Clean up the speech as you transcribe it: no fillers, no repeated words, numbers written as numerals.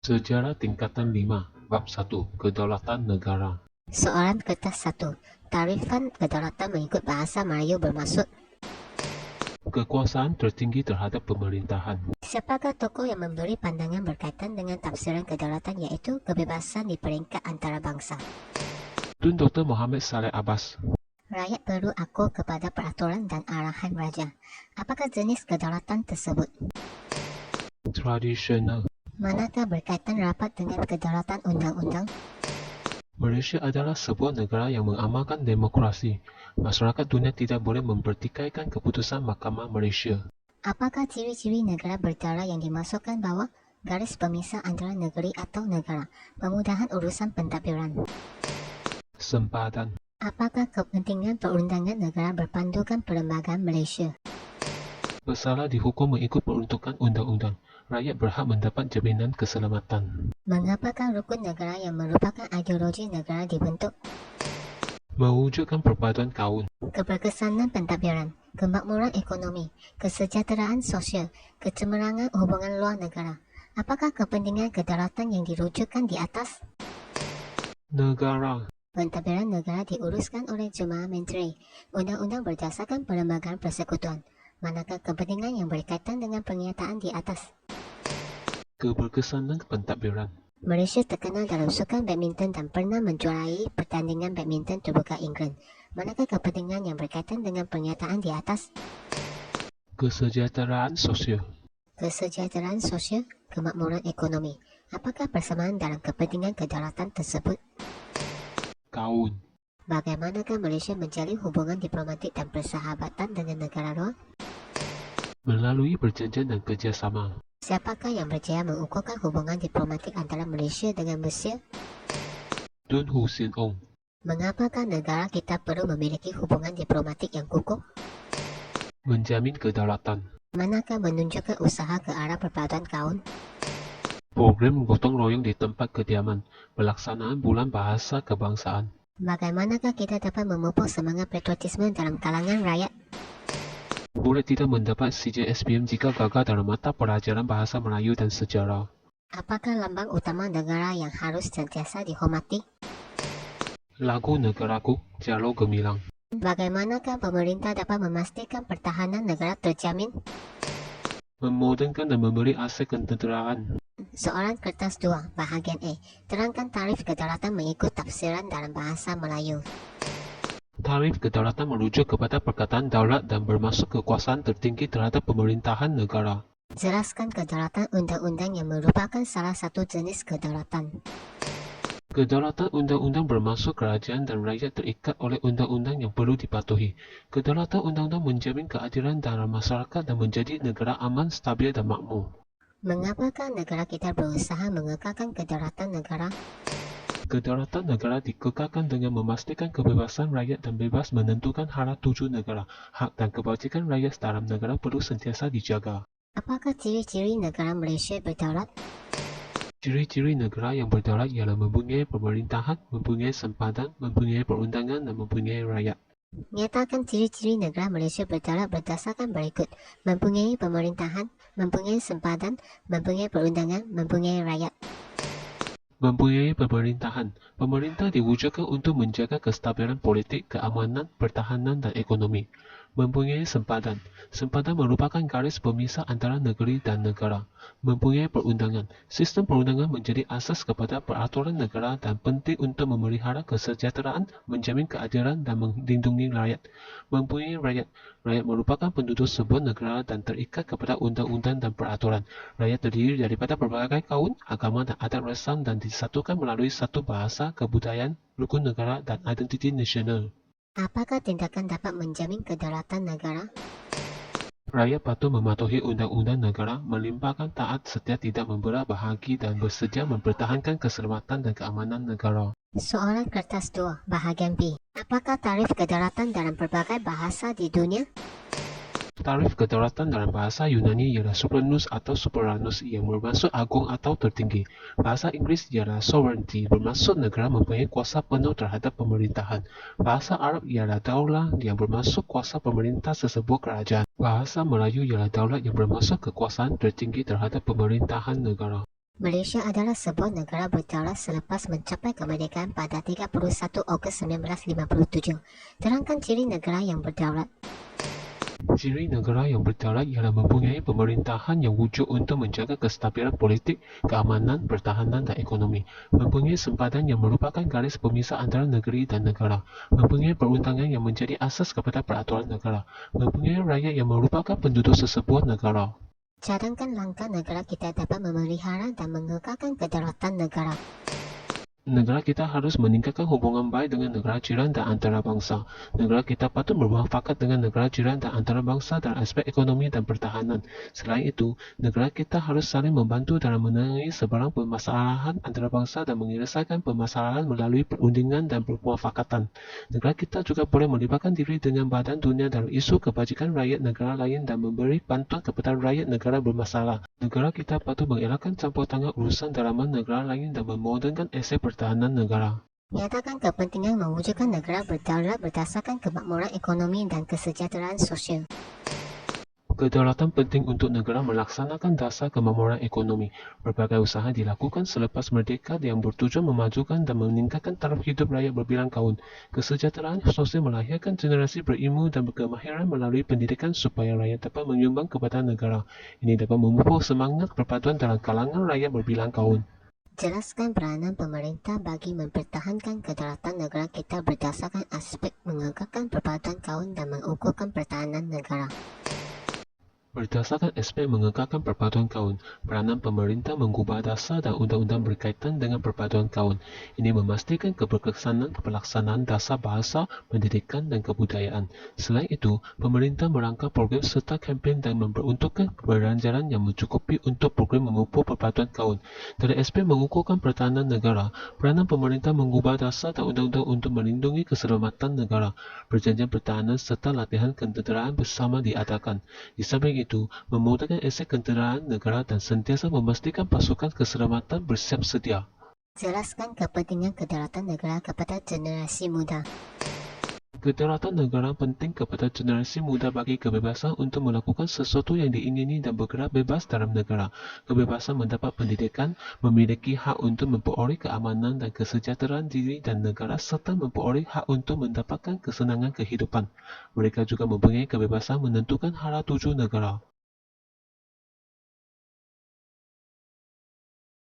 Sejarah tingkatan 5, Bab 1, Kedaulatan Negara. Soalan kertas 1. Tarifan kedaulatan mengikut bahasa Melayu bermaksud Kekuasaan tertinggi terhadap pemerintahan. siapakah tokoh yang memberi pandangan berkaitan dengan tafsiran kedaulatan, iaitu kebebasan di peringkat antarabangsa. Tun Dr. Mohamed Saleh Abbas. Rakyat perlu akur kepada peraturan dan arahan raja. Apakah jenis kedaulatan tersebut? Tradisional. Manakah berkaitan rapat dengan kedaulatan undang-undang? Malaysia adalah sebuah negara yang mengamalkan demokrasi. Masyarakat dunia tidak boleh mempertikaikan keputusan Mahkamah Malaysia. Apakah ciri-ciri negara berdaulat yang dimasukkan bawah garis pemisah antara negeri atau negara? Pemudahan urusan pentadbiran. Sempadan. Apakah kepentingan perundangan negara berpandukan perlembagaan Malaysia? Bersalah dihukum mengikut peruntukan undang-undang. Rakyat berhak mendapat jaminan keselamatan. Mengapakah rukun negara yang merupakan ideologi negara dibentuk? Mewujudkan perpaduan kaum. Keberkesanan pentadbiran, kemakmuran ekonomi, kesejahteraan sosial, kecemerlangan hubungan luar negara. Apakah kepentingan kedaulatan yang dirujukkan di atas? Negara. Pentadbiran negara diuruskan oleh Jemaah Menteri. Undang-undang berdasarkan perlembagaan persekutuan. Manakah kepentingan yang berkaitan dengan pernyataan di atas? Keberkesanan pentadbiran. Malaysia terkenal dalam sukan badminton dan pernah menjuarai pertandingan badminton terbuka England. Manakah kepentingan yang berkaitan dengan pernyataan di atas? Kesejahteraan sosial. Kesejahteraan sosial, kemakmuran ekonomi. Apakah persamaan dalam kepentingan kedaulatan tersebut? Kaum. Bagaimanakah Malaysia menjalin hubungan diplomatik dan persahabatan dengan negara luar? Melalui perjanjian dan kerjasama. Siapakah yang berjaya mengukuhkan hubungan diplomatik antara Malaysia dengan Mesir? Tun Hussein Ong. Mengapakah negara kita perlu memiliki hubungan diplomatik yang kukuh? Menjamin kedaulatan. Manakah menunjukkan usaha ke arah perpaduan kaum? Program gotong royong di tempat kediaman. Pelaksanaan bulan bahasa kebangsaan. Bagaimanakah kita dapat memupuk semangat patriotisme dalam kalangan rakyat? Boleh tidak mendapat CJSPM jika gagal dalam mata pelajaran bahasa Melayu dan sejarah. Apakah lambang utama negara yang harus sentiasa dihormati? Lagu negaraku, Jalur Gemilang. Bagaimanakah pemerintah dapat memastikan pertahanan negara terjamin? Memodernkan dan memberi aset ketenteraan. Soalan kertas 2, bahagian A. Terangkan tarif kedaulatan mengikut tafsiran dalam bahasa Melayu. Tarif kedaulatan merujuk kepada perkataan daulat dan bermaksud kekuasaan tertinggi terhadap pemerintahan negara. Jelaskan kedaulatan undang-undang yang merupakan salah satu jenis kedaulatan. Kedaulatan undang-undang bermaksud kerajaan dan rakyat terikat oleh undang-undang yang perlu dipatuhi. Kedaulatan undang-undang menjamin keadilan dalam masyarakat dan menjadi negara aman, stabil dan makmur. Mengapakah negara kita berusaha mengekalkan kedaulatan negara? Kedaulatan negara dikekalkan dengan memastikan kebebasan rakyat dan bebas menentukan arah tuju negara. Hak dan kebajikan rakyat dalam negara perlu sentiasa dijaga. Apakah ciri-ciri negara Malaysia berdaulat? Ciri-ciri negara yang berdaulat ialah mempunyai pemerintahan, mempunyai sempadan, mempunyai perundangan dan mempunyai rakyat. Nyatakan ciri-ciri negara Malaysia berdaulat berdasarkan berikut: mempunyai pemerintahan, mempunyai sempadan, mempunyai perundangan, mempunyai rakyat. Mempunyai pemerintahan. Pemerintah diwujudkan untuk menjaga kestabilan politik, keamanan, pertahanan dan ekonomi. Mempunyai sempadan. Sempadan merupakan garis pemisah antara negeri dan negara. Mempunyai perundangan. Sistem perundangan menjadi asas kepada peraturan negara dan penting untuk memelihara kesejahteraan, menjamin keadilan dan melindungi rakyat. Mempunyai rakyat. Rakyat merupakan penduduk sebuah negara dan terikat kepada undang-undang dan peraturan. Rakyat terdiri daripada berbagai kaum, agama dan adat resam dan disatukan melalui satu bahasa, kebudayaan, rukun negara dan identiti nasional. Apakah tindakan dapat menjamin kedaulatan negara? Rakyat patut mematuhi undang-undang negara, melimpahkan taat setia tidak membelah bahagi dan bersedia mempertahankan keselamatan dan keamanan negara. Soalan kertas 2, bahagian B. Apakah tarif kedaulatan dalam berbagai bahasa di dunia? Tarif kedaulatan dalam bahasa Yunani ialah Supranus atau Soveranus yang bermaksud agung atau tertinggi. Bahasa Inggeris ialah Sovereignty bermaksud negara mempunyai kuasa penuh terhadap pemerintahan. Bahasa Arab ialah Daulah yang bermaksud kuasa pemerintah sesebuah kerajaan. Bahasa Melayu ialah Daulat yang bermaksud kekuasaan tertinggi terhadap pemerintahan negara. Malaysia adalah sebuah negara berdaulat selepas mencapai kemerdekaan pada 31 Ogos 1957. Terangkan ciri negara yang berdaulat. Ciri negara yang berdaulat ialah mempunyai pemerintahan yang wujud untuk menjaga kestabilan politik, keamanan, pertahanan dan ekonomi, mempunyai sempadan yang merupakan garis pemisah antara negeri dan negara, mempunyai perundangan yang menjadi asas kepada peraturan negara, mempunyai rakyat yang merupakan penduduk sesebuah negara. Cadangkan langkah negara kita dapat memelihara dan mengekalkan kedaulatan negara. Negara kita harus meningkatkan hubungan baik dengan negara jiran dan antarabangsa. Negara kita patut bermuafakat dengan negara jiran dan antarabangsa dalam aspek ekonomi dan pertahanan. Selain itu, negara kita harus saling membantu dalam menangani sebarang permasalahan antarabangsa dan menyelesaikan permasalahan melalui perundingan dan permuafakatan. Negara kita juga boleh melibatkan diri dengan Badan Dunia dalam isu kebajikan rakyat negara lain dan memberi bantuan kepada rakyat negara bermasalah. Negara kita patut mengelakkan campur tangan urusan dalaman negara lain dan memodernkan aspek pertahanan negara. Nyatakan kepentingan mewujudkan negara berdaulat berdasarkan kemakmuran ekonomi dan kesejahteraan sosial. Kedaulatan penting untuk negara melaksanakan dasar kemakmuran ekonomi. Berbagai usaha dilakukan selepas merdeka yang bertujuan memajukan dan meningkatkan taraf hidup rakyat berbilang tahun. Kesejahteraan sosial melahirkan generasi berilmu dan berkemahiran melalui pendidikan supaya rakyat dapat menyumbang kepada negara. Ini dapat memupuk semangat perpaduan dalam kalangan rakyat berbilang tahun. Jelaskan peranan pemerintah bagi mempertahankan kedaulatan negara kita berdasarkan aspek mengekalkan perpaduan kaum dan mengukuhkan pertahanan negara. Berdasarkan aspek mengekalkan perpaduan kaum, peranan pemerintah mengubah dasar dan undang-undang berkaitan dengan perpaduan kaum. Ini memastikan keberkesanan pelaksanaan dasar bahasa, pendidikan dan kebudayaan. Selain itu, pemerintah merangka program serta kempen dan memperuntukkan belanjaran yang mencukupi untuk program memupuk perpaduan kaum. Dari aspek mengukuhkan pertahanan negara, peranan pemerintah mengubah dasar dan undang-undang untuk melindungi keselamatan negara. Perjanjian pertahanan serta latihan kenderaan bersama diadakan. Di samping itu, memudahkan aset kenderaan negara dan sentiasa memastikan pasukan keselamatan bersiap sedia. Jelaskan kepentingan kedaulatan negara kepada generasi muda. Kedaulatan negara penting kepada generasi muda bagi kebebasan untuk melakukan sesuatu yang diingini dan bergerak bebas dalam negara. Kebebasan mendapat pendidikan, memiliki hak untuk memperoleh keamanan dan kesejahteraan diri dan negara serta memperoleh hak untuk mendapatkan kesenangan kehidupan. Mereka juga mempunyai kebebasan menentukan arah tuju negara.